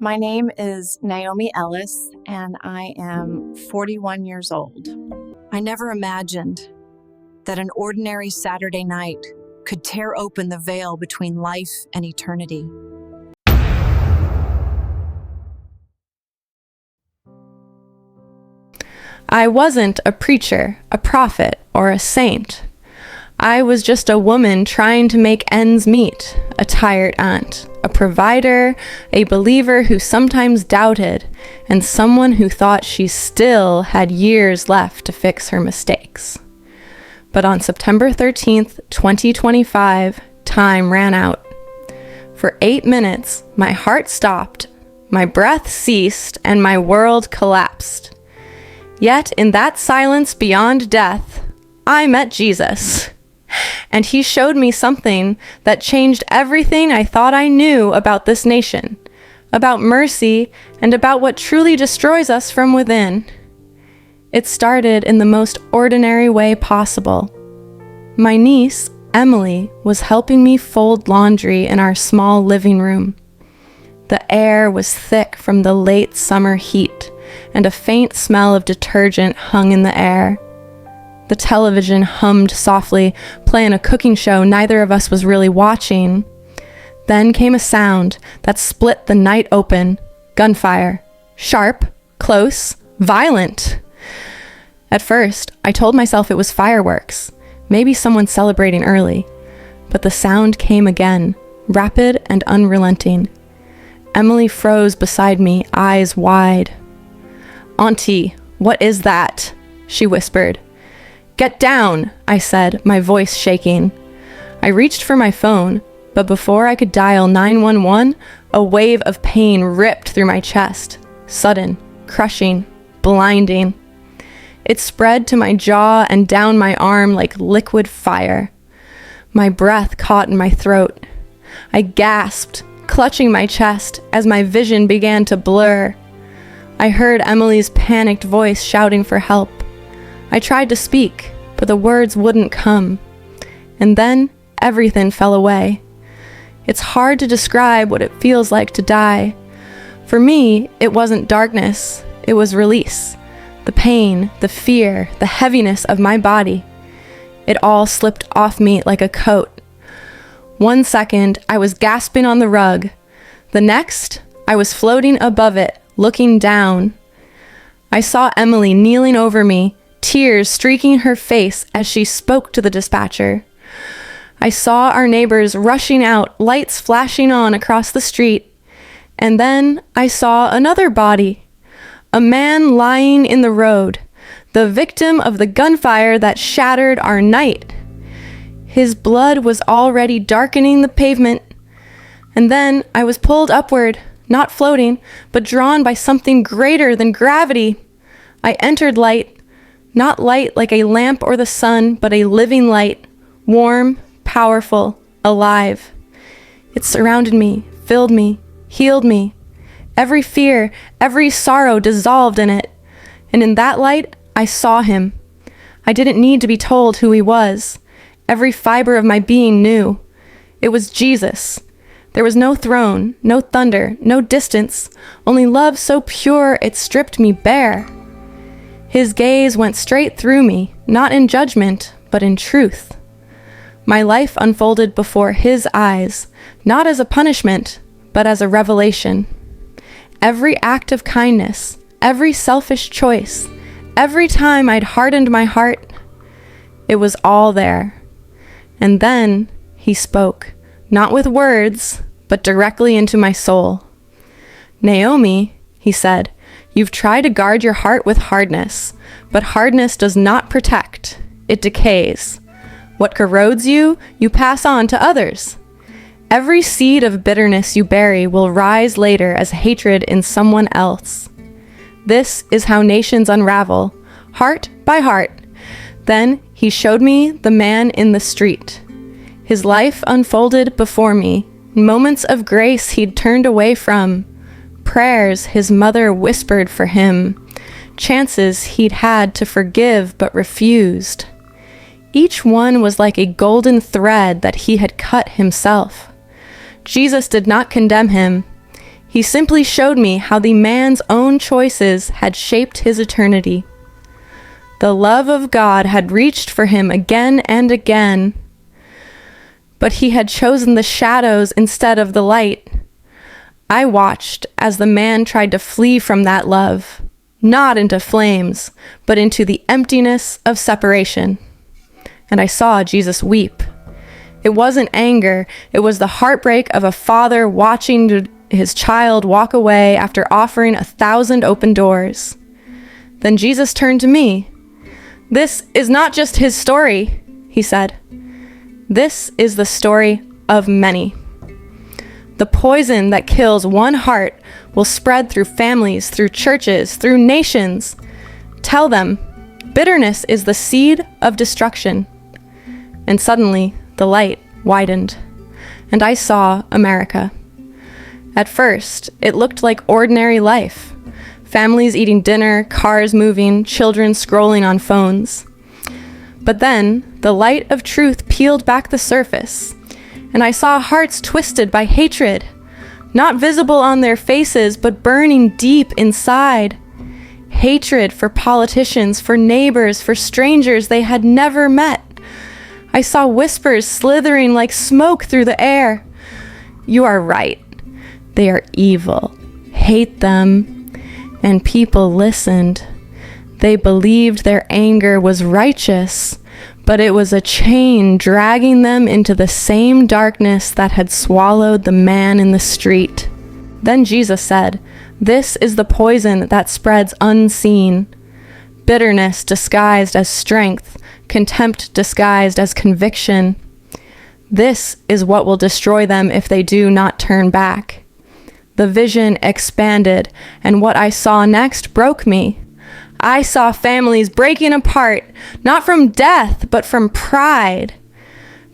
My name is Naomi Ellis, and I am 41 years old. I never imagined that an ordinary Saturday night could tear open the veil between life and eternity. I wasn't a preacher, a prophet, or a saint. I was just a woman trying to make ends meet, a tired aunt, a provider, a believer who sometimes doubted, and someone who thought she still had years left to fix her mistakes. But on September 13th, 2025, time ran out. For 8 minutes, my heart stopped, my breath ceased, and my world collapsed. Yet in that silence beyond death, I met Jesus. And he showed me something that changed everything I thought I knew about this nation, about mercy, and about what truly destroys us from within. It started in the most ordinary way possible. My niece, Emily, was helping me fold laundry in our small living room. The air was thick from the late summer heat, and a faint smell of detergent hung in the air. The television hummed softly, playing a cooking show neither of us was really watching. Then came a sound that split the night open. Gunfire. Sharp, close, violent. At first, I told myself it was fireworks, maybe someone celebrating early. But the sound came again, rapid and unrelenting. Emily froze beside me, eyes wide. "Auntie, what is that?" she whispered. "Get down," I said, my voice shaking. I reached for my phone, but before I could dial 911, a wave of pain ripped through my chest. Sudden, crushing, blinding. It spread to my jaw and down my arm like liquid fire. My breath caught in my throat. I gasped, clutching my chest as my vision began to blur. I heard Emily's panicked voice shouting for help. I tried to speak, but the words wouldn't come. And then everything fell away. It's hard to describe what it feels like to die. For me, it wasn't darkness, it was release. The pain, the fear, the heaviness of my body. It all slipped off me like a coat. 1 second, I was gasping on the rug. The next, I was floating above it, looking down. I saw Emily kneeling over me, tears streaking her face as she spoke to the dispatcher. I saw our neighbors rushing out, lights flashing on across the street. And then I saw another body. A man lying in the road, the victim of the gunfire that shattered our night. His blood was already darkening the pavement. And then I was pulled upward, not floating, but drawn by something greater than gravity. I entered light. Not light like a lamp or the sun, but a living light, warm, powerful, alive. It surrounded me, filled me, healed me. Every fear, every sorrow dissolved in it. And in that light, I saw him. I didn't need to be told who he was. Every fiber of my being knew. It was Jesus. There was no throne, no thunder, no distance, only love so pure it stripped me bare. His gaze went straight through me, not in judgment, but in truth. My life unfolded before his eyes, not as a punishment, but as a revelation. Every act of kindness, every selfish choice, every time I'd hardened my heart, it was all there. And then he spoke, not with words, but directly into my soul. "Naomi," he said, "you've tried to guard your heart with hardness, but hardness does not protect. It decays. What corrodes you, you pass on to others. Every seed of bitterness you bury will rise later as hatred in someone else. This is how nations unravel, heart by heart." Then he showed me the man in the street. His life unfolded before me, moments of grace he'd turned away from, prayers his mother whispered for him, chances he'd had to forgive but refused. Each one was like a golden thread that he had cut himself. Jesus did not condemn him. He simply showed me how the man's own choices had shaped his eternity. The love of God had reached for him again and again, but he had chosen the shadows instead of the light. I watched as the man tried to flee from that love, not into flames, but into the emptiness of separation. And I saw Jesus weep. It wasn't anger, it was the heartbreak of a father watching his child walk away after offering 1,000 open doors. Then Jesus turned to me. "This is not just his story," he said. "This is the story of many. The poison that kills one heart will spread through families, through churches, through nations. Tell them, bitterness is the seed of destruction." And suddenly, the light widened, and I saw America. At first, it looked like ordinary life. Families eating dinner, cars moving, children scrolling on phones. But then, the light of truth peeled back the surface, and I saw hearts twisted by hatred, not visible on their faces, but burning deep inside. Hatred for politicians, for neighbors, for strangers they had never met. I saw whispers slithering like smoke through the air. "You are right. They are evil. Hate them." And people listened. They believed their anger was righteous, but it was a chain dragging them into the same darkness that had swallowed the man in the street. Then Jesus said, "This is the poison that spreads unseen. Bitterness disguised as strength, contempt disguised as conviction. This is what will destroy them if they do not turn back." The vision expanded, and what I saw next broke me. I saw families breaking apart, not from death, but from pride.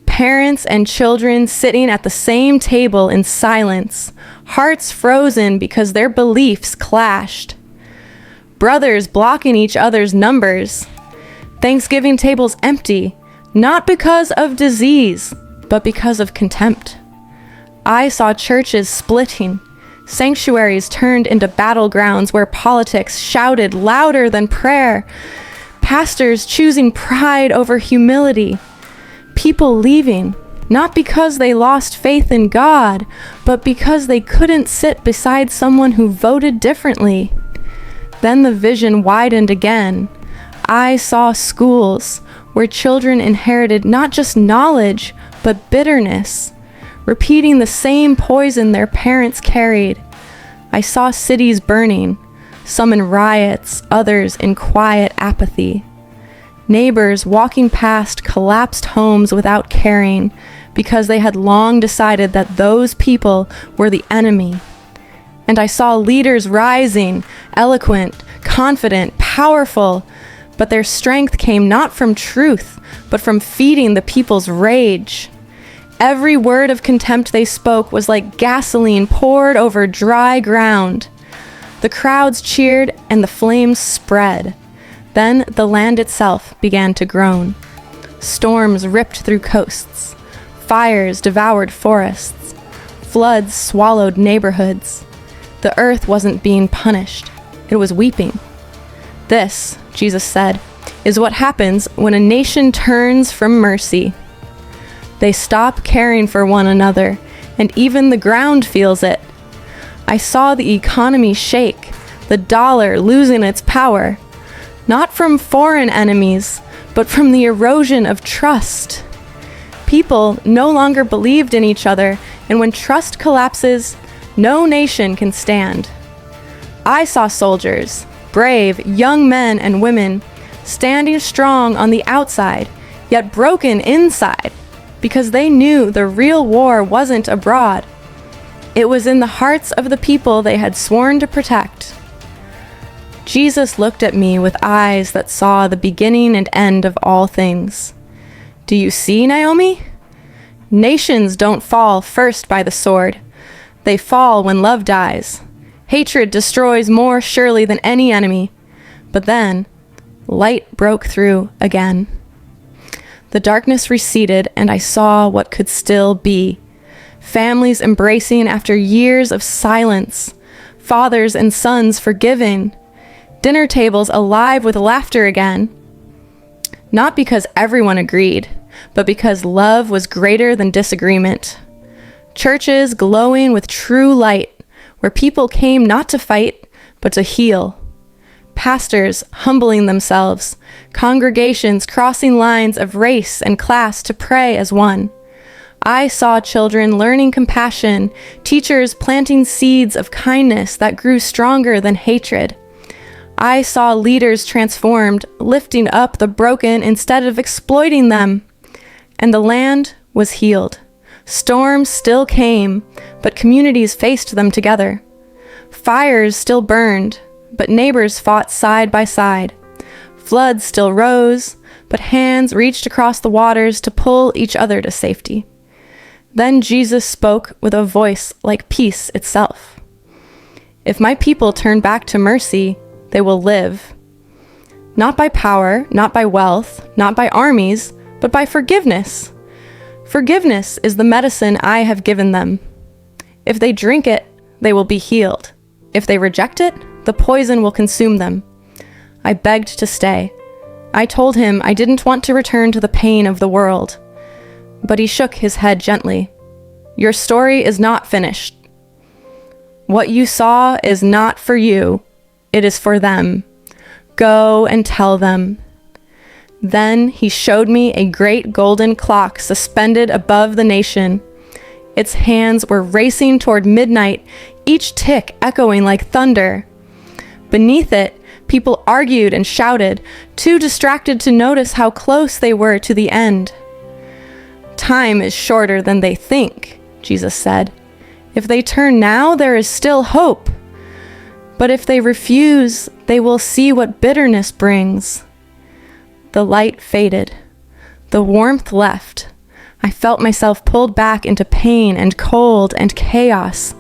Parents and children sitting at the same table in silence, hearts frozen because their beliefs clashed. Brothers blocking each other's numbers. Thanksgiving tables empty, not because of disease, but because of contempt. I saw churches splitting, sanctuaries turned into battlegrounds where politics shouted louder than prayer, pastors choosing pride over humility, people leaving, not because they lost faith in God, but because they couldn't sit beside someone who voted differently. Then the vision widened again. I saw schools where children inherited not just knowledge, but bitterness, repeating the same poison their parents carried. I saw cities burning, some in riots, others in quiet apathy. Neighbors walking past collapsed homes without caring because they had long decided that those people were the enemy. And I saw leaders rising, eloquent, confident, powerful, but their strength came not from truth, but from feeding the people's rage. Every word of contempt they spoke was like gasoline poured over dry ground. The crowds cheered and the flames spread. Then the land itself began to groan. Storms ripped through coasts. Fires devoured forests. Floods swallowed neighborhoods. The earth wasn't being punished. It was weeping. This, Jesus said, is what happens when a nation turns from mercy. They stop caring for one another, and even the ground feels it. I saw the economy shake, the dollar losing its power, not from foreign enemies, but from the erosion of trust. People no longer believed in each other, and when trust collapses, no nation can stand. I saw soldiers, brave young men and women, standing strong on the outside, yet broken inside, because they knew the real war wasn't abroad. It was in the hearts of the people they had sworn to protect. Jesus looked at me with eyes that saw the beginning and end of all things. Do you see, Naomi? Nations don't fall first by the sword. They fall when love dies. Hatred destroys more surely than any enemy. But then, light broke through again. The darkness receded, and I saw what could still be. families embracing after years of silence, fathers and sons forgiven, dinner tables alive with laughter again. Not because everyone agreed, but because love was greater than disagreement. Churches glowing with true light, where people came not to fight, but to heal. Pastors humbling themselves, congregations crossing lines of race and class to pray as one. I saw children learning compassion, teachers planting seeds of kindness that grew stronger than hatred. I saw leaders transformed, lifting up the broken instead of exploiting them. And the land was healed. Storms still came, but communities faced them together. Fires still burned, but neighbors fought side by side. Floods still rose, but hands reached across the waters to pull each other to safety. Then Jesus spoke with a voice like peace itself. If my people turn back to mercy, they will live. Not by power, not by wealth, not by armies, but by forgiveness. Forgiveness is the medicine I have given them. If they drink it, they will be healed. If they reject it, the poison will consume them. I begged to stay. I told him I didn't want to return to the pain of the world. But he shook his head gently. Your story is not finished. What you saw is not for you. It is for them. Go and tell them. Then he showed me a great golden clock suspended above the nation. Its hands were racing toward midnight, each tick echoing like thunder. Beneath it, people argued and shouted, too distracted to notice how close they were to the end. Time is shorter than they think, Jesus said. If they turn now, there is still hope. But if they refuse, they will see what bitterness brings. The light faded. The warmth left. I felt myself pulled back into pain and cold and chaos.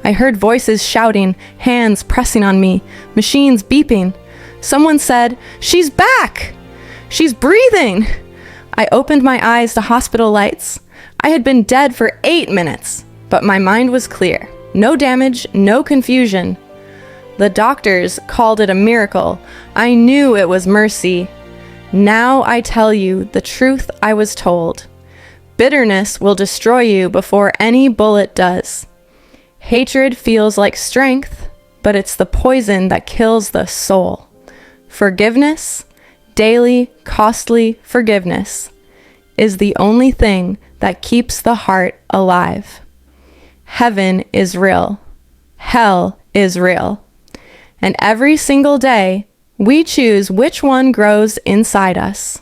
I heard voices shouting, hands pressing on me, machines beeping. Someone said, "She's back! She's breathing!" I opened my eyes to hospital lights. I had been dead for 8 minutes, but my mind was clear. No damage, no confusion. The doctors called it a miracle. I knew it was mercy. Now I tell you the truth I was told. Bitterness will destroy you before any bullet does. Hatred feels like strength, but it's the poison that kills the soul. Forgiveness, daily, costly forgiveness, is the only thing that keeps the heart alive. Heaven is real. Hell is real. And every single day, we choose which one grows inside us.